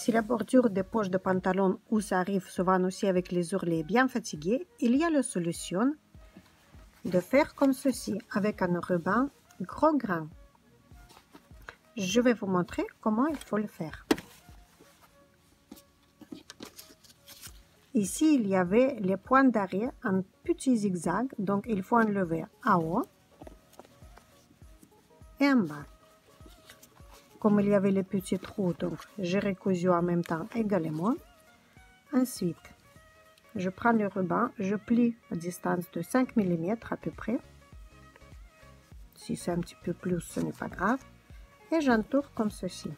Si la bordure des poches de pantalon où ça arrive souvent aussi avec les ourlets bien fatigués, il y a la solution de faire comme ceci avec un ruban gros grain. Je vais vous montrer comment il faut le faire. Ici, il y avait les points d'arrêt en petit zigzag, donc il faut enlever en haut et en bas. Comme il y avait les petits trous, donc j'ai recousu en même temps également. Ensuite, je prends le ruban, je plie à distance de 5 mm à peu près. Si c'est un petit peu plus, ce n'est pas grave. Et j'entoure comme ceci.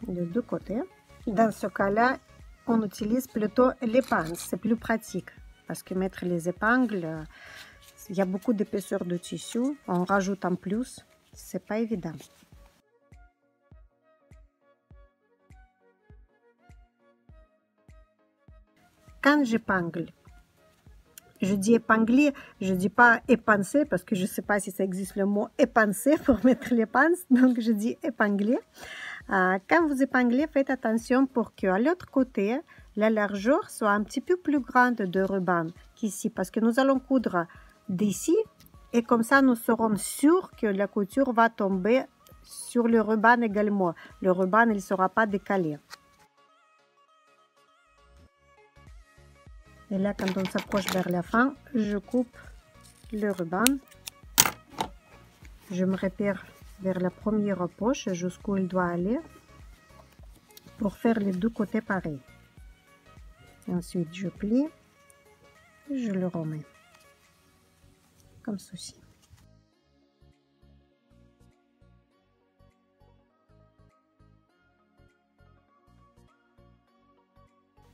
De deux côtés. Dans ce cas-là, on utilise plutôt les pinces, c'est plus pratique. Parce que mettre les épingles, il y a beaucoup d'épaisseur de tissu, on rajoute en plus. C'est pas évident. Quand j'épingle, je dis épingler, je dis pas épancer parce que je sais pas si ça existe le mot épancer pour mettre les pinces, donc je dis épingler. Quand vous épinglez, faites attention pour que à l'autre côté, la largeur soit un petit peu plus grande de ruban qu'ici parce que nous allons coudre d'ici. Et comme ça, nous serons sûrs que la couture va tomber sur le ruban également. Le ruban, il ne sera pas décalé. Et là, quand on s'approche vers la fin, je coupe le ruban. Je me repère vers la première poche jusqu'où il doit aller pour faire les deux côtés pareils. Ensuite, je plie et je le remets. Comme ceci.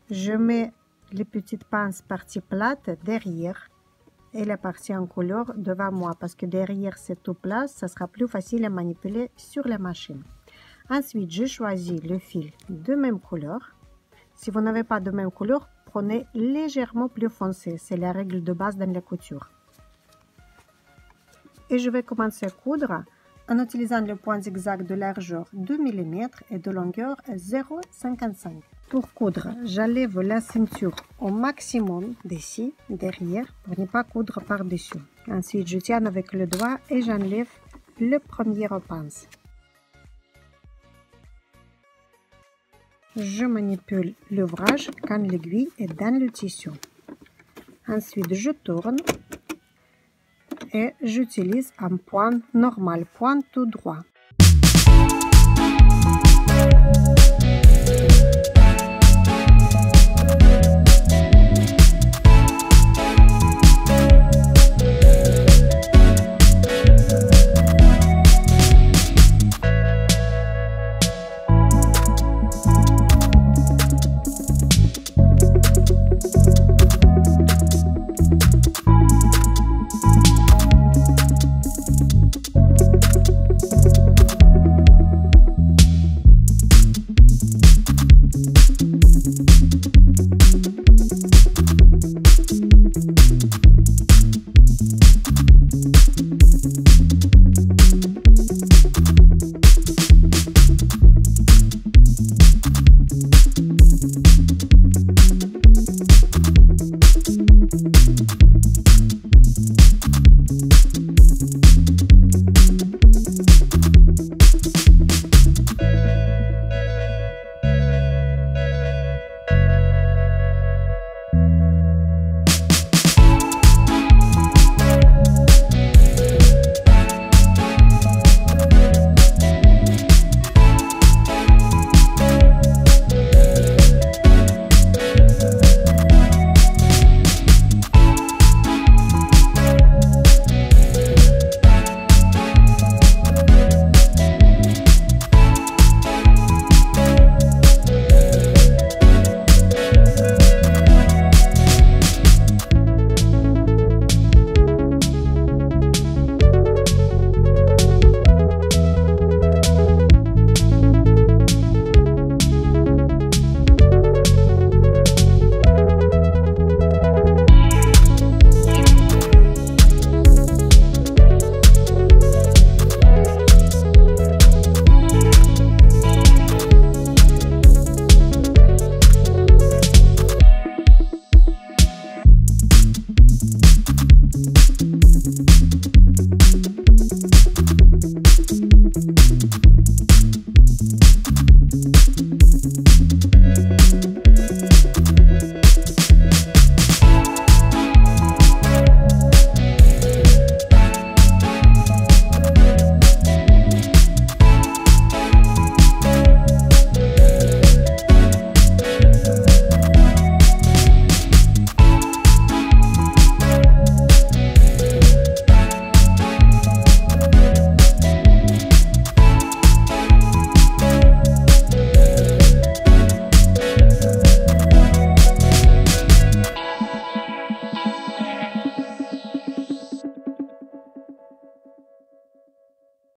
Je mets les petites pinces partie plate derrière et la partie en couleur devant moi parce que derrière c'est tout plat, ça sera plus facile à manipuler sur la machine. Ensuite, je choisis le fil de même couleur. Si vous n'avez pas de même couleur, prenez légèrement plus foncé. C'est la règle de base dans la couture. Et je vais commencer à coudre en utilisant le point zigzag de largeur 2 mm et de longueur 0,55. Pour coudre, j'enlève la ceinture au maximum d'ici, derrière, pour ne pas coudre par-dessus. Ensuite, je tiens avec le doigt et j'enlève le premier pince. Je manipule l'ouvrage quand l'aiguille est dans le tissu. Ensuite, je tourne. Et j'utilise un point normal, point tout droit.